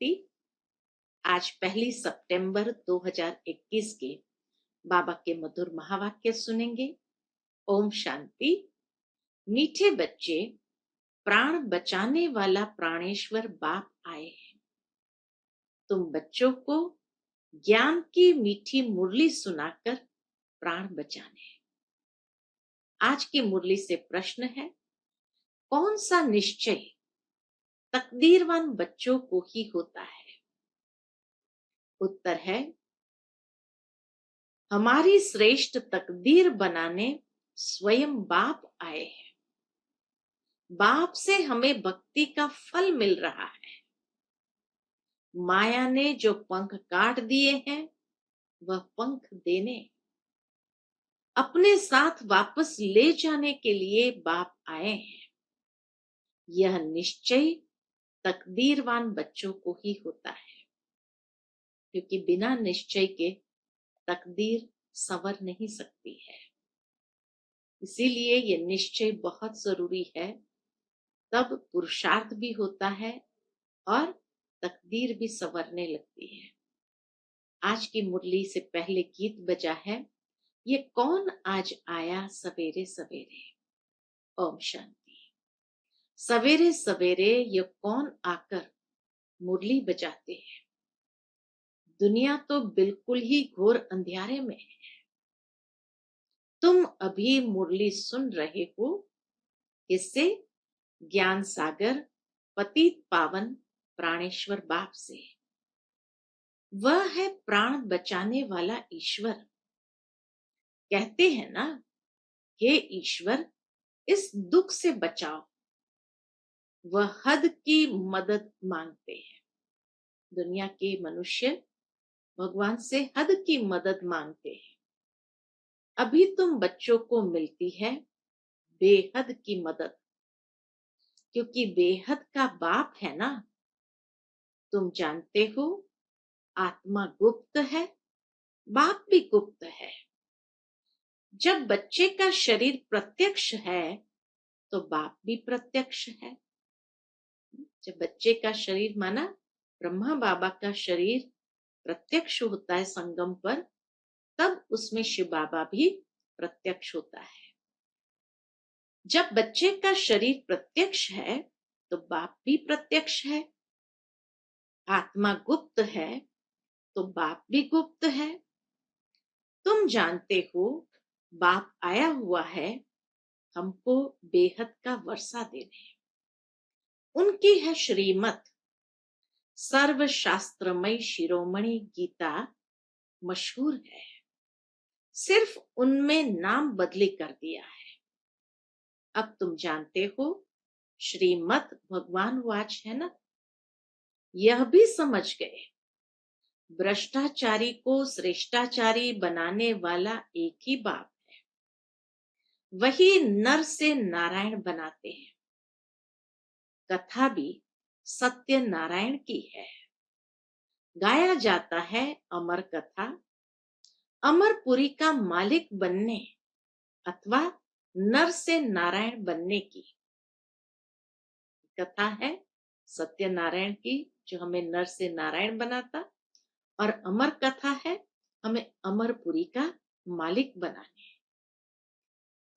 शांति। आज 1 सितंबर 2021 के बाबा के मधुर महावाक्य सुनेंगे। ओम शांति। मीठे बच्चे, प्राण बचाने वाला प्राणेश्वर बाप आए हैं। तुम बच्चों को ज्ञान की मीठी मुरली सुनाकर प्राण बचाने। आज की मुरली से प्रश्न है, कौन सा निश्चय तकदीरवान बच्चों को ही होता है? उत्तर है, हमारी श्रेष्ठ तकदीर बनाने स्वयं बाप आए हैं। बाप से हमें भक्ति का फल मिल रहा है। माया ने जो पंख काट दिए हैं, वह पंख देने, अपने साथ वापस ले जाने के लिए बाप आए हैं। यह निश्चय तकदीरवान बच्चों को ही होता है, क्योंकि बिना निश्चय के तकदीर संवर नहीं सकती है। इसीलिए यह निश्चय बहुत जरूरी है, तब पुरुषार्थ भी होता है और तकदीर भी संवरने लगती है। आज की मुरली से पहले गीत बजा है, ये कौन आज आया सवेरे सवेरे। ओम शांति। सवेरे सवेरे ये कौन आकर मुरली बजाते हैं। दुनिया तो बिल्कुल ही घोर अंधियारे में है। तुम अभी मुरली सुन रहे हो, इससे ज्ञान सागर पतित पावन प्राणेश्वर बाप से। वह है प्राण बचाने वाला ईश्वर। कहते हैं ना, हे ईश्वर इस दुख से बचाओ। वह हद की मदद मांगते हैं। दुनिया के मनुष्य भगवान से हद की मदद मांगते हैं। अभी तुम बच्चों को मिलती है बेहद की मदद, क्योंकि बेहद का बाप है ना। तुम जानते हो, आत्मा गुप्त है, बाप भी गुप्त है। जब बच्चे का शरीर प्रत्यक्ष है, तो बाप भी प्रत्यक्ष है। जब बच्चे का शरीर माना ब्रह्मा बाबा का शरीर प्रत्यक्ष होता है संगम पर, तब उसमें शिव बाबा भी प्रत्यक्ष होता है। जब बच्चे का शरीर प्रत्यक्ष है, तो बाप भी प्रत्यक्ष है। आत्मा गुप्त है, तो बाप भी गुप्त है। तुम जानते हो, बाप आया हुआ है हमको बेहद का वर्षा देने। उनकी है श्रीमत, सर्व शास्त्रमय शिरोमणि गीता मशहूर है। सिर्फ उनमें नाम बदली कर दिया है। अब तुम जानते हो, श्रीमत भगवान वाच है ना। यह भी समझ गए, भ्रष्टाचारी को श्रेष्ठाचारी बनाने वाला एक ही बाप है। वही नर से नारायण बनाते हैं। कथा भी सत्य नारायण की है। गाया जाता है अमर कथा, अमरपुरी का मालिक बनने अथवा नर से नारायण बनने की कथा है। सत्य नारायण की, जो हमें नर से नारायण बनाता, और अमर कथा है हमें अमरपुरी का मालिक बनाने।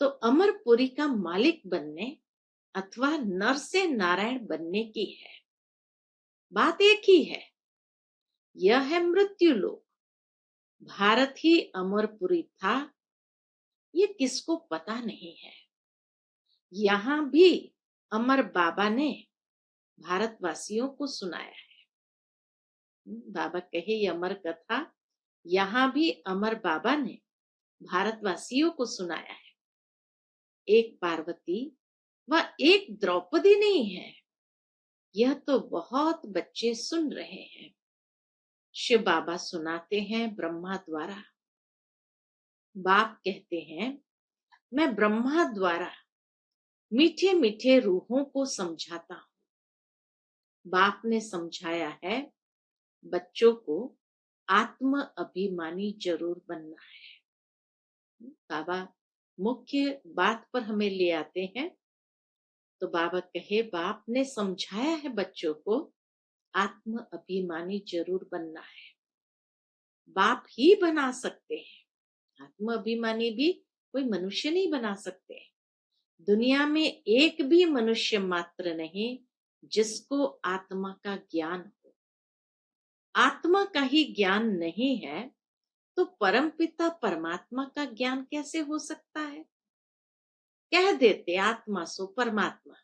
तो अमरपुरी का मालिक बनने अथवा नर से नारायण बनने की है। बात एक ही है, यह है मृत्यु लोक। भारत ही अमरपुरी था, ये किसको पता नहीं है। यहां भी अमर बाबा ने भारतवासियों को सुनाया है। बाबा कहे ये अमर कथा, यहां भी अमर बाबा ने भारतवासियों को सुनाया है। एक पार्वती व एक द्रौपदी नहीं है, यह तो बहुत बच्चे सुन रहे हैं। शिव बाबा सुनाते हैं ब्रह्मा द्वारा। बाप कहते हैं, मैं ब्रह्मा द्वारा मीठे मीठे रूहों को समझाता हूं। बाप ने समझाया है, बच्चों को आत्म अभिमानी जरूर बनना है। बाबा मुख्य बात पर हमें ले आते हैं। तो बाबा कहे, बाप ने समझाया है बच्चों को आत्म अभिमानी जरूर बनना है। बाप ही बना सकते हैं, आत्म अभिमानी भी कोई मनुष्य नहीं बना सकते। दुनिया में एक भी मनुष्य मात्र नहीं जिसको आत्मा का ज्ञान हो। आत्मा का ही ज्ञान नहीं है तो परमपिता परमात्मा का ज्ञान कैसे हो सकता है? कह देते आत्मा सो परमात्मा।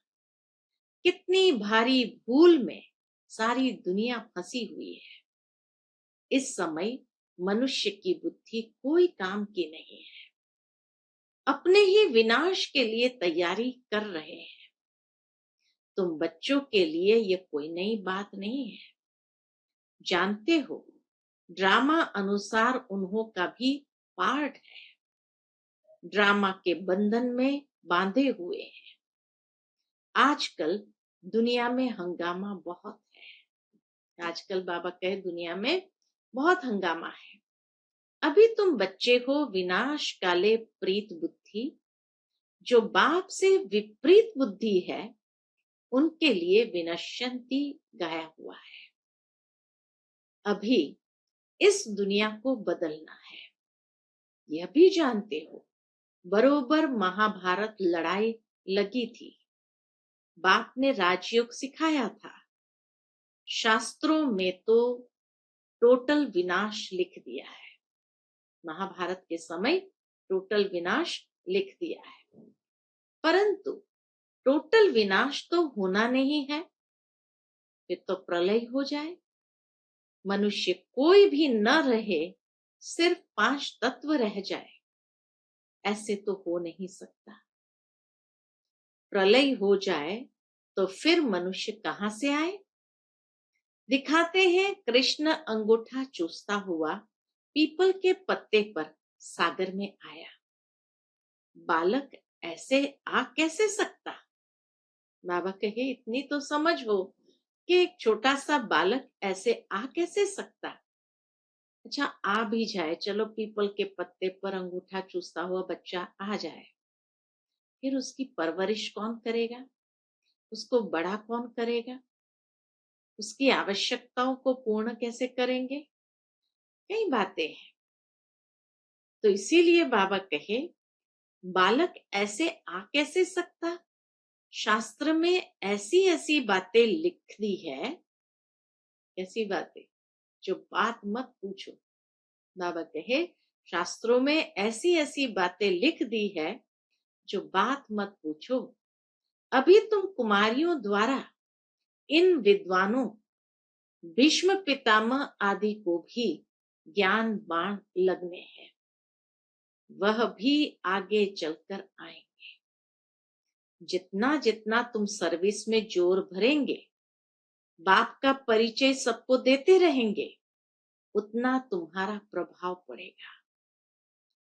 कितनी भारी भूल में सारी दुनिया फंसी हुई है। इस समय मनुष्य की बुद्धि कोई काम की नहीं है, अपने ही विनाश के लिए तैयारी कर रहे हैं। तुम बच्चों के लिए ये कोई नई बात नहीं है। जानते हो, ड्रामा अनुसार उन्हों का भी पार्ट है। ड्रामा के बंधन में बांधे हुए हैं। आजकल दुनिया में हंगामा बहुत है। आजकल बाबा कहे दुनिया में बहुत हंगामा है। अभी तुम बच्चे हो विनाश काले प्रीत बुद्धि। जो बाप से विपरीत बुद्धि है उनके लिए विनश्यंती गाया हुआ है। अभी इस दुनिया को बदलना है, यह भी जानते हो। बरोबर महाभारत लड़ाई लगी थी। बाप ने राजयोग सिखाया था। शास्त्रों में तो टोटल विनाश लिख दिया है। महाभारत के समय टोटल विनाश लिख दिया है, परंतु टोटल विनाश तो होना नहीं है। फिर तो प्रलय हो जाए, मनुष्य कोई भी न रहे, सिर्फ 5 तत्व रह जाए, ऐसे तो हो नहीं सकता। प्रलय हो जाए तो फिर मनुष्य कहां से आए? दिखाते हैं कृष्ण अंगूठा चूसता हुआ पीपल के पत्ते पर सागर में आया। बालक ऐसे आ कैसे सकता? बाबा कहे इतनी तो समझ हो कि एक छोटा सा बालक ऐसे आ कैसे सकता? अच्छा आ भी जाए, चलो पीपल के पत्ते पर अंगूठा चूसता हुआ बच्चा आ जाए, फिर उसकी परवरिश कौन करेगा? उसको बड़ा कौन करेगा? उसकी आवश्यकताओं को पूर्ण कैसे करेंगे? कई बातें हैं। तो इसीलिए बाबा कहे बालक ऐसे आ कैसे सकता? शास्त्र में ऐसी ऐसी बातें लिख दी है, ऐसी बातें जो बात मत पूछो। बाबा कहे शास्त्रों में ऐसी ऐसी बातें लिख दी है जो बात मत पूछो। अभी तुम कुमारियों द्वारा इन विद्वानों भीष्म पितामह आदि को भी ज्ञान बाण लगने हैं। वह भी आगे चलकर आएंगे। जितना जितना तुम सर्विस में जोर भरेंगे, बाप का परिचय सबको देते रहेंगे, उतना तुम्हारा प्रभाव पड़ेगा।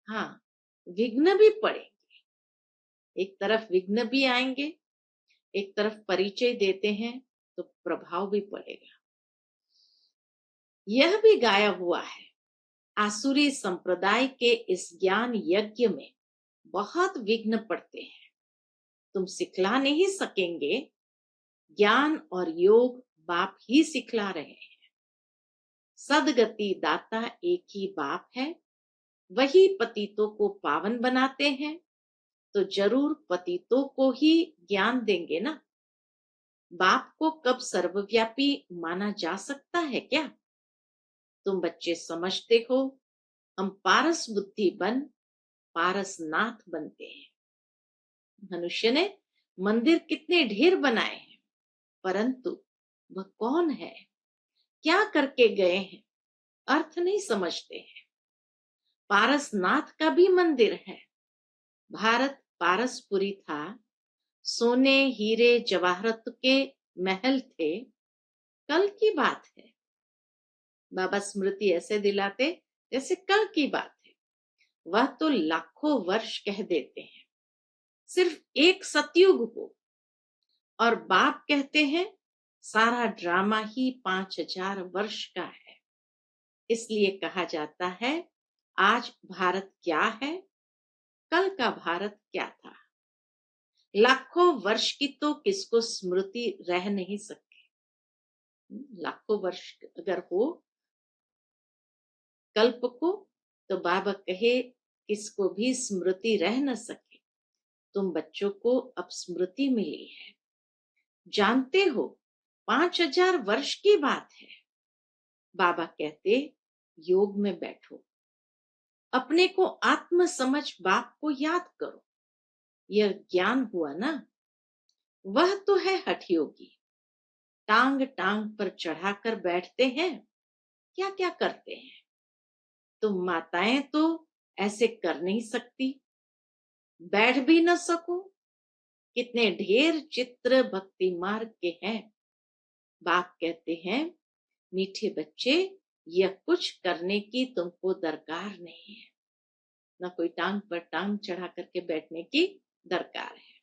हाँ, विघ्न भी पड़ेंगे। एक तरफ विघ्न भी आएंगे, एक तरफ परिचय देते हैं तो प्रभाव भी पड़ेगा। यह भी गाया हुआ है, आसुरी संप्रदाय के इस ज्ञान यज्ञ में बहुत विघ्न पड़ते हैं। तुम सिखला नहीं सकेंगे। ज्ञान और योग बाप ही सिखला रहे हैं। सदगति दाता एक ही बाप है, वही पतितों को पावन बनाते हैं, तो जरूर पतितों को ही ज्ञान देंगे ना। बाप को कब सर्वव्यापी माना जा सकता है क्या? तुम बच्चे समझते हो, हम पारस बुद्धि बन पारसनाथ बनते हैं। मनुष्य ने मंदिर कितने ढेर बनाए हैं, परंतु वह कौन है, क्या करके गए हैं, अर्थ नहीं समझते हैं। पारसनाथ का भी मंदिर है। भारत पारसपुरी था, सोने हीरे जवाहरत के महल थे। कल की बात है। बाबा स्मृति ऐसे दिलाते जैसे कल की बात है। वह तो लाखों वर्ष कह देते हैं, सिर्फ एक सतयुग को। और बाप कहते हैं सारा ड्रामा ही 5000 वर्ष का है। इसलिए कहा जाता है आज भारत क्या है, कल का भारत क्या था। लाखों वर्ष की तो किसको स्मृति रह नहीं सकती। लाखों वर्ष अगर हो कल्प को, तो बाबा कहे किसको भी स्मृति रह न सके। तुम बच्चों को अब स्मृति मिली है, जानते हो 5,000 वर्ष की बात है। बाबा कहते योग में बैठो, अपने को आत्म समझ बाप को याद करो। यह ज्ञान हुआ ना, वह तो है हठ योगी। टांग टांग पर चढ़ाकर बैठते हैं, क्या क्या करते हैं। तुम माताएं तो ऐसे कर नहीं सकती, बैठ भी न सको। कितने ढेर चित्र भक्ति मार्ग के हैं। बाप कहते हैं मीठे बच्चे, यह कुछ करने की तुमको दरकार नहीं है, न कोई टांग पर टांग चढ़ा करके बैठने की दरकार है।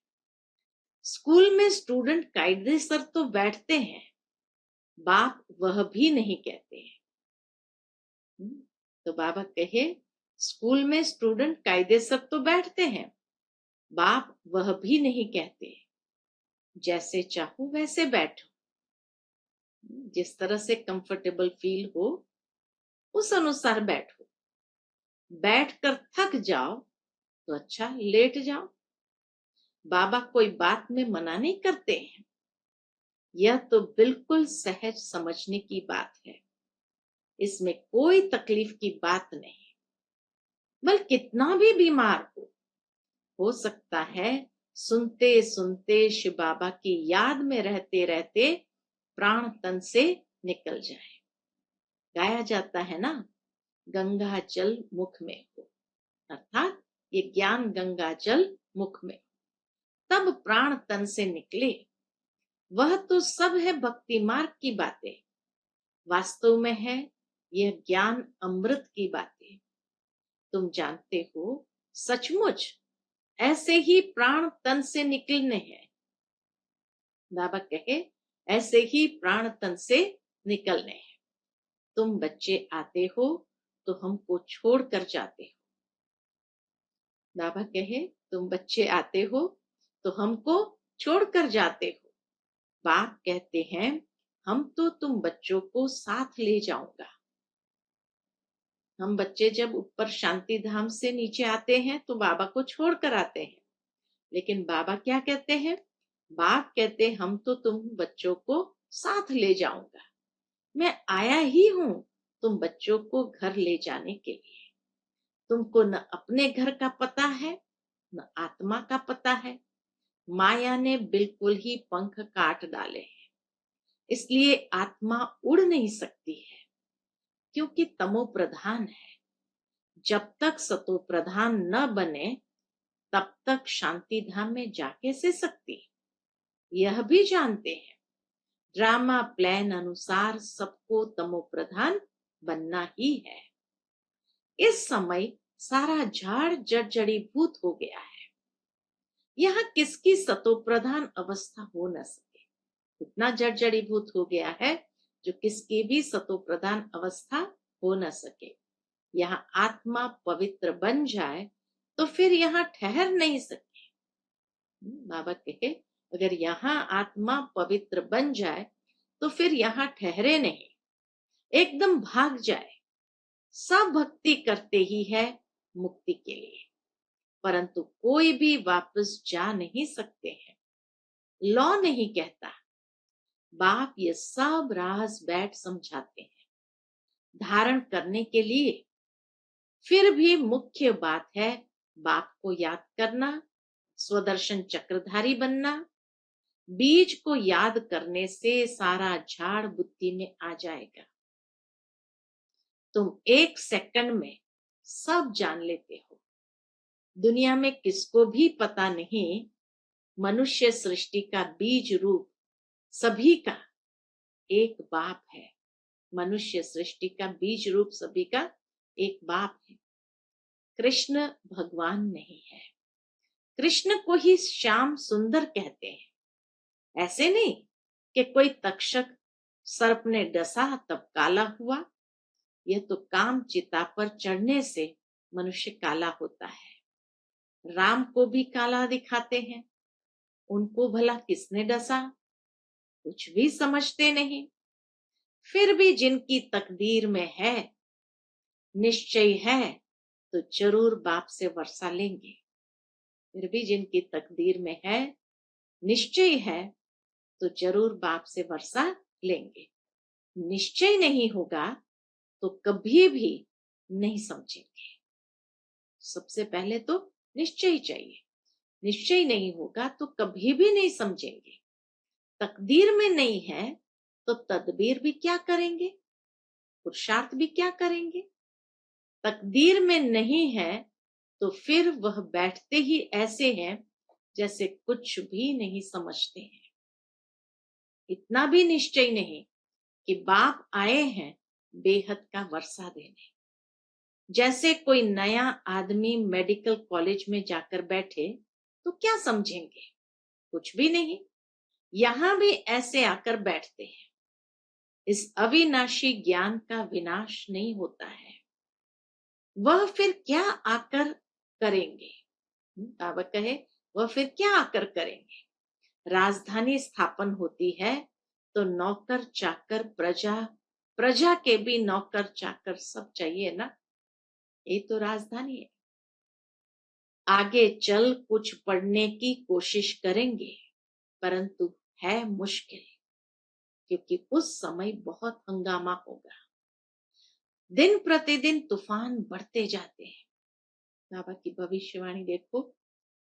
स्कूल में स्टूडेंट कायदेसर तो बैठते हैं, बाप वह भी नहीं कहते हैं। तो बाबा कहे स्कूल में स्टूडेंट कायदेसर तो बैठते हैं, बाप वह भी नहीं कहते। जैसे चाहो वैसे बैठो, जिस तरह से कंफर्टेबल फील हो उस अनुसार बैठो। बैठकर थक जाओ तो अच्छा लेट जाओ। बाबा कोई बात में मना नहीं करते हैं, यह तो बिल्कुल सहज समझने की बात है। इसमें कोई तकलीफ की बात नहीं। बल्कि कितना भी बीमार हो सकता है सुनते सुनते शिव बाबा की याद में रहते रहते प्राण तन से निकल जाए। गाया जाता है ना, गंगा जल मुख में हो, अर्थात ये ज्ञान गंगा जल मुख में तब प्राण तन से निकले। वह तो सब है भक्ति मार्ग की बातें, वास्तव में है यह ज्ञान अमृत की बातें। तुम जानते हो सचमुच ऐसे ही प्राण तन से निकलने हैं। बाबा कहे ऐसे ही प्राण तन से निकलने हैं। तुम बच्चे आते हो तो हमको छोड़कर जाते हो। बाबा कहे तुम बच्चे आते हो तो हमको छोड़कर जाते हो। बाप कहते हैं हम तो तुम बच्चों को साथ ले जाऊंगा। हम बच्चे जब ऊपर शांति धाम से नीचे आते हैं तो बाबा को छोड़कर आते हैं, लेकिन बाबा क्या कहते हैं, बाप कहते हम तो तुम बच्चों को साथ ले जाऊंगा। मैं आया ही हूं तुम बच्चों को घर ले जाने के लिए। तुमको न अपने घर का पता है न आत्मा का पता है। माया ने बिल्कुल ही पंख काट डाले हैं, इसलिए आत्मा उड़ नहीं सकती है, क्योंकि तमो प्रधान है। जब तक सतो प्रधान न बने तब तक शांति धाम में जा कैसे सकती। यह भी जानते हैं ड्रामा प्लान अनुसार सबको तमो प्रधान बनना ही है। इस समय सारा झाड़ जर्जरीभूत हो गया है। यहाँ किसकी सतो प्रधान अवस्था हो न सके, इतना जर्जरीभूत हो गया है जो किसकी भी सतो प्रधान अवस्था हो न सके। यहाँ आत्मा पवित्र बन जाए तो फिर यहाँ ठहर नहीं सके। बाबा कहे अगर यहाँ आत्मा पवित्र बन जाए तो फिर यहाँ ठहरे नहीं, एकदम भाग जाए। सब भक्ति करते ही है मुक्ति के लिए, परंतु कोई भी वापस जा नहीं सकते हैं। लॉ नहीं कहता, बाप ये सब राज बैठ समझाते हैं धारण करने के लिए। फिर भी मुख्य बात है बाप को याद करना, स्वदर्शन चक्रधारी बनना। बीज को याद करने से सारा झाड़ बुद्धि में आ जाएगा। तुम 1 सेकंड में सब जान लेते हो। दुनिया में किसको भी पता नहीं मनुष्य सृष्टि का बीज रूप सभी का एक बाप है। मनुष्य सृष्टि का बीज रूप सभी का एक बाप है। कृष्ण भगवान नहीं है। कृष्ण को ही श्याम सुंदर कहते हैं। ऐसे नहीं कि कोई तक्षक सर्प ने डसा तब काला हुआ। यह तो काम चिता पर चढ़ने से मनुष्य काला होता है। राम को भी काला दिखाते हैं, उनको भला किसने डसा, कुछ भी समझते नहीं। फिर भी जिनकी तकदीर में है, निश्चय है, तो जरूर बाप से वर्षा लेंगे। फिर भी जिनकी तकदीर में है, निश्चय है, तो जरूर बाप से वर्षा लेंगे। निश्चय नहीं होगा तो कभी भी नहीं समझेंगे। सबसे पहले तो निश्चय चाहिए। निश्चय नहीं होगा तो कभी भी नहीं समझेंगे। तकदीर में नहीं है तो तदबीर भी क्या करेंगे, पुरुषार्थ भी क्या करेंगे। तकदीर में नहीं है तो फिर वह बैठते ही ऐसे हैं जैसे कुछ भी नहीं समझते हैं। इतना भी निश्चय नहीं कि बाप आए हैं बेहद का वर्षा देने। जैसे कोई नया आदमी मेडिकल कॉलेज में जाकर बैठे तो क्या समझेंगे, कुछ भी नहीं। यहां भी ऐसे आकर बैठते हैं। इस अविनाशी ज्ञान का विनाश नहीं होता है। वह फिर क्या आकर करेंगे। बाबा कहे वह फिर क्या आकर करेंगे। राजधानी स्थापन होती है तो नौकर चाकर, प्रजा, प्रजा के भी नौकर चाकर सब चाहिए ना। ये तो राजधानी है। आगे चल कुछ पढ़ने की कोशिश करेंगे, परंतु है मुश्किल, क्योंकि उस समय बहुत हंगामा होगा। दिन प्रतिदिन तूफान बढ़ते जाते हैं। बाबा की भविष्यवाणी देखो,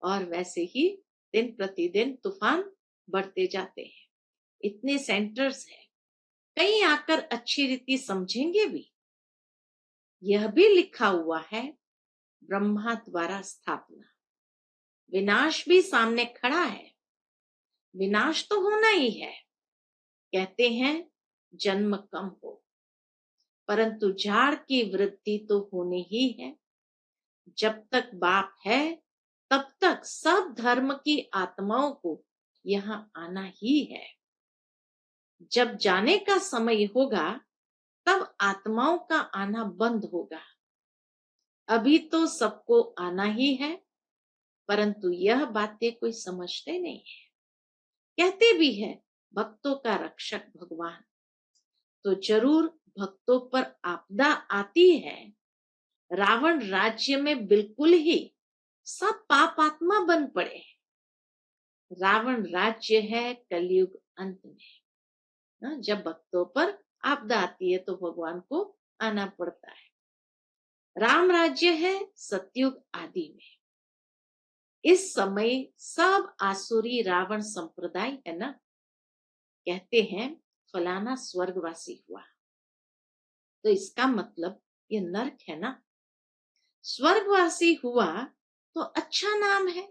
और वैसे ही दिन प्रतिदिन तूफान बढ़ते जाते हैं। इतने सेंटर्स हैं, कहीं आकर अच्छी रीति समझेंगे भी। यह भी लिखा हुआ है, ब्रह्मा द्वारा स्थापना। विनाश भी सामने खड़ा है। विनाश तो होना ही है। कहते हैं जन्म कम हो, परंतु झाड़ की वृद्धि तो होनी ही है। जब तक बाप है तब तक सब धर्म की आत्माओं को यहाँ आना ही है। जब जाने का समय होगा तब आत्माओं का आना बंद होगा। अभी तो सबको आना ही है, परंतु यह बातें कोई समझते नहीं है। कहते भी है भक्तों का रक्षक भगवान, तो जरूर भक्तों पर आपदा आती है। रावण राज्य में बिल्कुल ही सब पाप आत्मा बन पड़े। रावण राज्य है कलयुग अंत में। जब भक्तों पर आपदा आती है तो भगवान को आना पड़ता है। राम राज्य है सतयुग आदि में। इस समय सब आसुरी रावण संप्रदाय है ना। कहते हैं फलाना स्वर्गवासी हुआ, तो इसका मतलब ये नरक है ना। स्वर्गवासी हुआ तो अच्छा नाम है।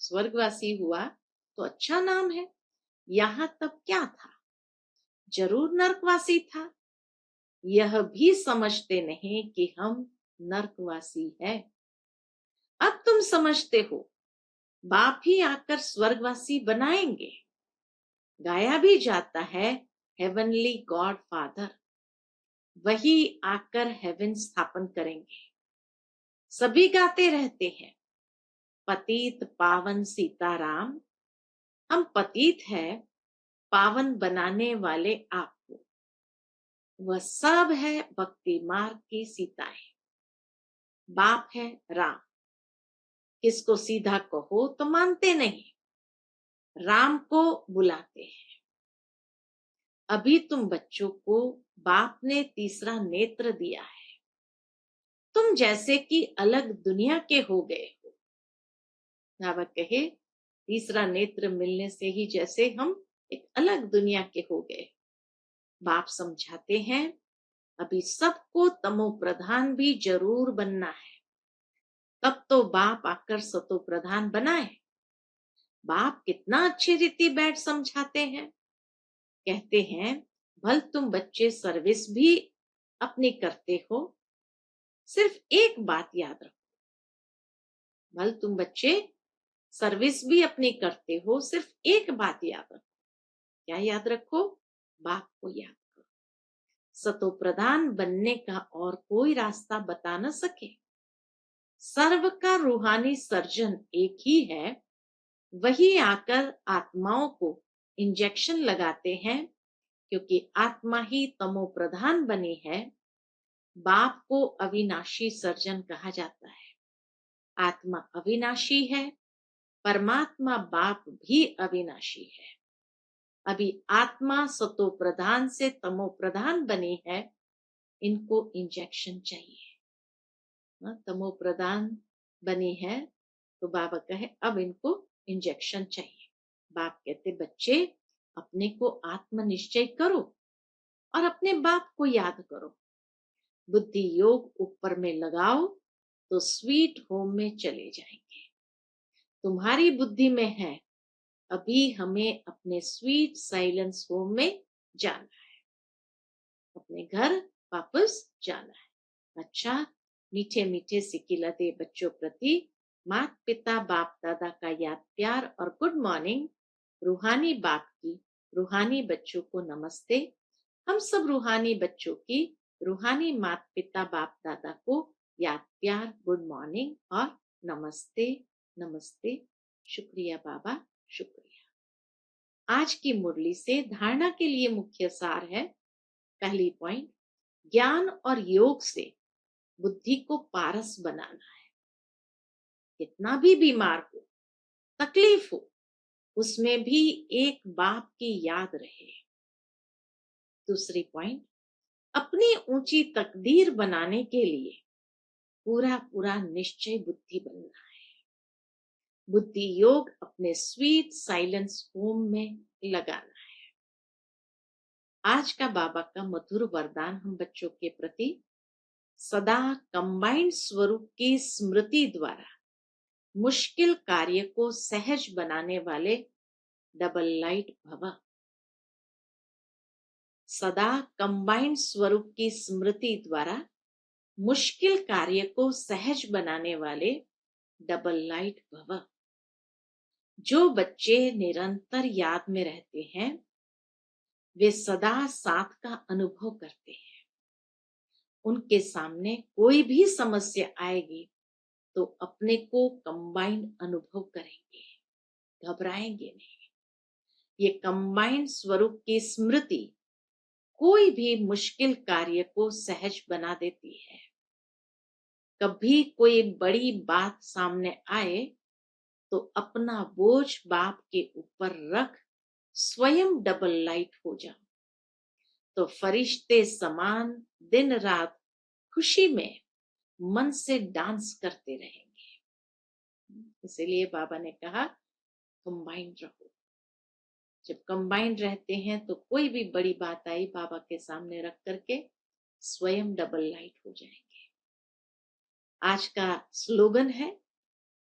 स्वर्गवासी हुआ तो अच्छा नाम है। यहां तब क्या था, जरूर नरकवासी था। यह भी समझते नहीं कि हम नरकवासी है। अब तुम समझते हो, बाप ही आकर स्वर्गवासी बनाएंगे। गाया भी जाता है हेवनली गॉड फादर, वही आकर हेवन स्थापन करेंगे। सभी गाते रहते हैं पतित पावन सीताराम। हम पतित है, पावन बनाने वाले आपको। वह सब है भक्ति मार्ग की सीताएं। बाप है राम। किसको सीधा कहो तो मानते नहीं, राम को बुलाते हैं। अभी तुम बच्चों को बाप ने तीसरा नेत्र दिया है। तुम जैसे कि अलग दुनिया के हो गए हो। बाबा कहे तीसरा नेत्र मिलने से ही जैसे हम एक अलग दुनिया के हो गए। बाप समझाते हैं अभी सबको तमो प्रधान भी जरूर बनना है, तब तो बाप आकर सतो प्रधान बनाए। बाप कितना अच्छी रीति बैठ समझाते हैं। कहते हैं भल तुम बच्चे सर्विस भी अपनी करते हो, सिर्फ एक बात याद रखो। भल तुम बच्चे सर्विस भी अपनी करते हो, सिर्फ एक बात याद रखो। क्या याद रखो, बाप को याद करो। सतो प्रधान बनने का और कोई रास्ता बता न सके। सर्व का रूहानी सर्जन एक ही है, वही आकर आत्माओं को इंजेक्शन लगाते हैं, क्योंकि आत्मा ही तमो प्रधान बनी है। बाप को अविनाशी सर्जन कहा जाता है। आत्मा अविनाशी है, परमात्मा बाप भी अविनाशी है। अभी आत्मा सतो प्रधान से तमो प्रधान बनी है, इनको इंजेक्शन चाहिए। तमो प्रधान बनी है तो बाबा कहे अब इनको इंजेक्शन चाहिए। बाप कहते बच्चे अपने को आत्मनिश्चय करो और अपने बाप को याद करो। बुद्धि योग ऊपर में लगाओ तो स्वीट होम में चले जाएंगे। तुम्हारी बुद्धि में है अभी हमें अपने स्वीट साइलेंस होम में जाना है, अपने घर वापस जाना है। अच्छा, मीठे मीठे सिकिलते बच्चों प्रति माता पिता बाप दादा का याद प्यार और गुड मॉर्निंग। रूहानी बाप की रूहानी बच्चों को नमस्ते। हम सब रूहानी बच्चों की रूहानी माता पिता बाप दादा को याद प्यार गुड मॉर्निंग और नमस्ते नमस्ते। शुक्रिया बाबा, शुक्रिया। आज की मुरली से धारणा के लिए मुख्य सार है। पहली पॉइंट, ज्ञान और योग से बुद्धि को पारस बनाना है। कितना भी बीमार हो, तकलीफ हो, उसमें भी एक बाप की याद रहे। दूसरी पॉइंट, अपनी ऊंची तकदीर बनाने के लिए पूरा पूरा निश्चय बुद्धि बनना है। बुद्धि योग अपने स्वीट साइलेंस होम में लगाना है। आज का बाबा का मधुर वरदान हम बच्चों के प्रति, सदा कंबाइंड स्वरूप की स्मृति द्वारा मुश्किल कार्य को सहज बनाने वाले डबल लाइट भव। सदा कंबाइंड स्वरूप की स्मृति द्वारा मुश्किल कार्य को सहज बनाने वाले डबल लाइट भव। जो बच्चे निरंतर याद में रहते हैं वे सदा साथ का अनुभव करते हैं। उनके सामने कोई भी समस्या आएगी तो अपने को कंबाइंड अनुभव करेंगे, घबराएंगे नहीं। ये कंबाइंड स्वरूप की स्मृति कोई भी मुश्किल कार्य को सहज बना देती है। कभी कोई बड़ी बात सामने आए तो अपना बोझ बाप के ऊपर रख स्वयं डबल लाइट हो जाओ, तो फरिश्ते समान दिन रात खुशी में मन से डांस करते रहेंगे। इसीलिए बाबा ने कहा कंबाइंड रहो। जब कंबाइंड रहते हैं तो कोई भी बड़ी बात आई बाबा के सामने रख करके स्वयं डबल लाइट हो जाएंगे। आज का स्लोगन है,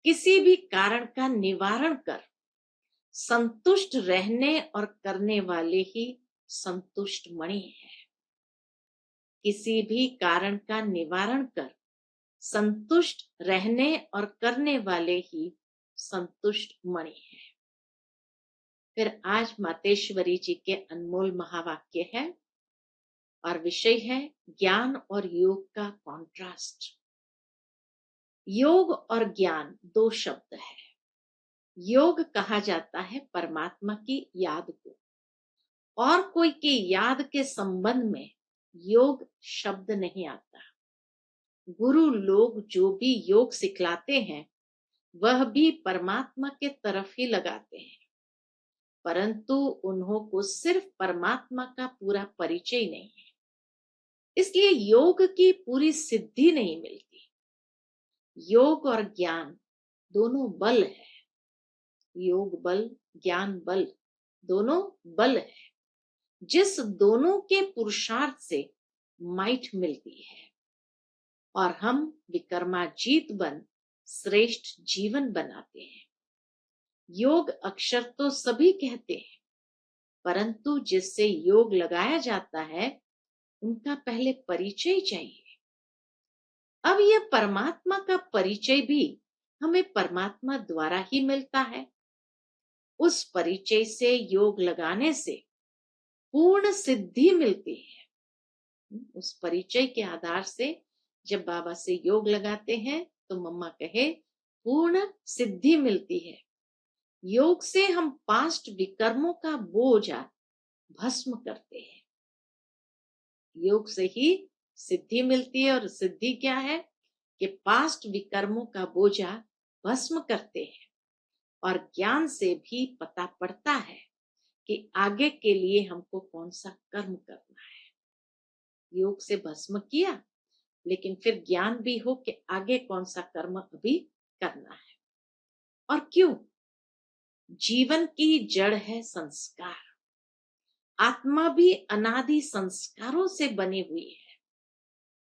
किसी भी कारण का निवारण कर संतुष्ट रहने और करने वाले ही संतुष्ट मणि है। किसी भी कारण का निवारण कर संतुष्ट रहने और करने वाले ही संतुष्ट मणि है। फिर आज मातेश्वरी जी के अनमोल महावाक्य है और विषय है ज्ञान और योग का कॉन्ट्रास्ट। योग और ज्ञान दो शब्द है। योग कहा जाता है परमात्मा की याद को, और कोई की याद के संबंध में योग शब्द नहीं आता। गुरु लोग जो भी योग सिखलाते हैं वह भी परमात्मा के तरफ ही लगाते हैं, परंतु उन्हों को सिर्फ परमात्मा का पूरा परिचय नहीं है, इसलिए योग की पूरी सिद्धि नहीं मिलती। योग और ज्ञान दोनों बल है। योग बल, ज्ञान बल, दोनों बल है, जिस दोनों के पुरुषार्थ से माइट मिलती है और हम विकर्माजीत बन श्रेष्ठ जीवन बनाते हैं। योग अक्षर तो सभी कहते हैं, परंतु जिससे योग लगाया जाता है उनका पहले परिचय चाहिए। अब यह परमात्मा का परिचय भी हमें परमात्मा द्वारा ही मिलता है। उस परिचय से योग लगाने से पूर्ण सिद्धि मिलती है। उस परिचय के आधार से जब बाबा से योग लगाते हैं तो मम्मा कहे पूर्ण सिद्धि मिलती है। योग से हम पास्ट विकर्मों का बोझ भस्म करते हैं। योग से ही सिद्धि मिलती है, और सिद्धि क्या है कि पास्ट विकर्मों का बोझा भस्म करते हैं, और ज्ञान से भी पता पड़ता है कि आगे के लिए हमको कौन सा कर्म करना है। योग से भस्म किया, लेकिन फिर ज्ञान भी हो कि आगे कौन सा कर्म अभी करना है। और क्यों? जीवन की जड़ है संस्कार। आत्मा भी अनादि संस्कारों से बनी हुई है,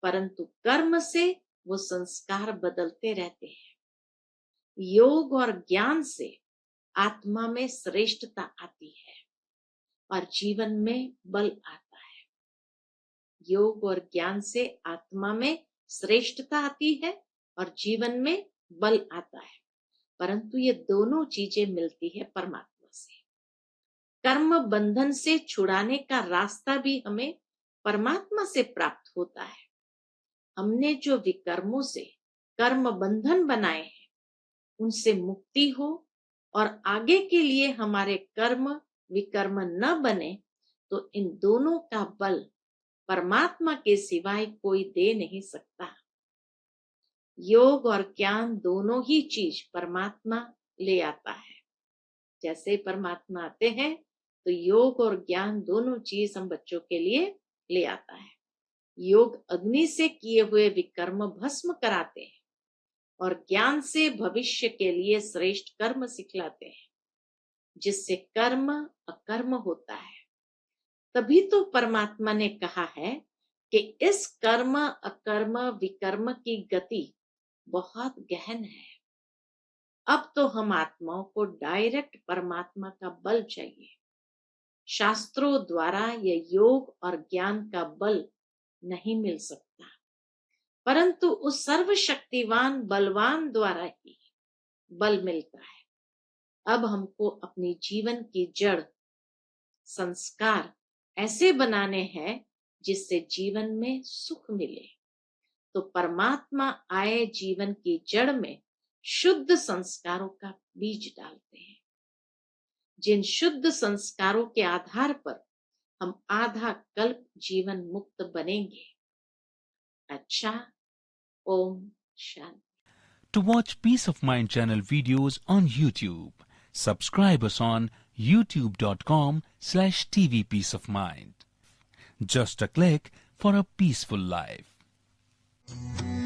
परंतु कर्म से वो संस्कार बदलते रहते हैं। योग और ज्ञान से आत्मा में श्रेष्ठता आती है और जीवन में बल आता है। योग और ज्ञान से आत्मा में श्रेष्ठता आती है और जीवन में बल आता है, परंतु ये दोनों चीजें मिलती है परमात्मा से। कर्म बंधन से छुड़ाने का रास्ता भी हमें परमात्मा से प्राप्त होता है। हमने जो विकर्मों से कर्म बंधन बनाए हैं, उनसे मुक्ति हो और आगे के लिए हमारे कर्म विकर्म न बने, तो इन दोनों का बल परमात्मा के सिवाय कोई दे नहीं सकता। योग और ज्ञान दोनों ही चीज परमात्मा ले आता है। जैसे परमात्मा आते हैं तो योग और ज्ञान दोनों चीज हम बच्चों के लिए ले आता है। योग अग्नि से किए हुए विकर्म भस्म कराते हैं और ज्ञान से भविष्य के लिए श्रेष्ठ कर्म सिखलाते हैं, जिससे कर्म अकर्म होता है। तभी तो परमात्मा ने कहा है कि इस कर्म अकर्म विकर्म की गति बहुत गहन है। अब तो हम आत्माओं को डायरेक्ट परमात्मा का बल चाहिए। शास्त्रों द्वारा यह योग और ज्ञान का बल नहीं मिल सकता, परंतु उस सर्वशक्तिवान बलवान द्वारा ही बल मिलता है। अब हमको अपनी जीवन की जड़ संस्कार ऐसे बनाने हैं जिससे जीवन में सुख मिले। तो परमात्मा आए जीवन की जड़ में शुद्ध संस्कारों का बीज डालते हैं, जिन शुद्ध संस्कारों के आधार पर हम आधा कल्प जीवन मुक्त बनेंगे। अच्छा, Om Shanti. To watch Peace of Mind channel videos on YouTube, subscribe us on youtube.com/tvpeaceofmind. Just a click for a peaceful life.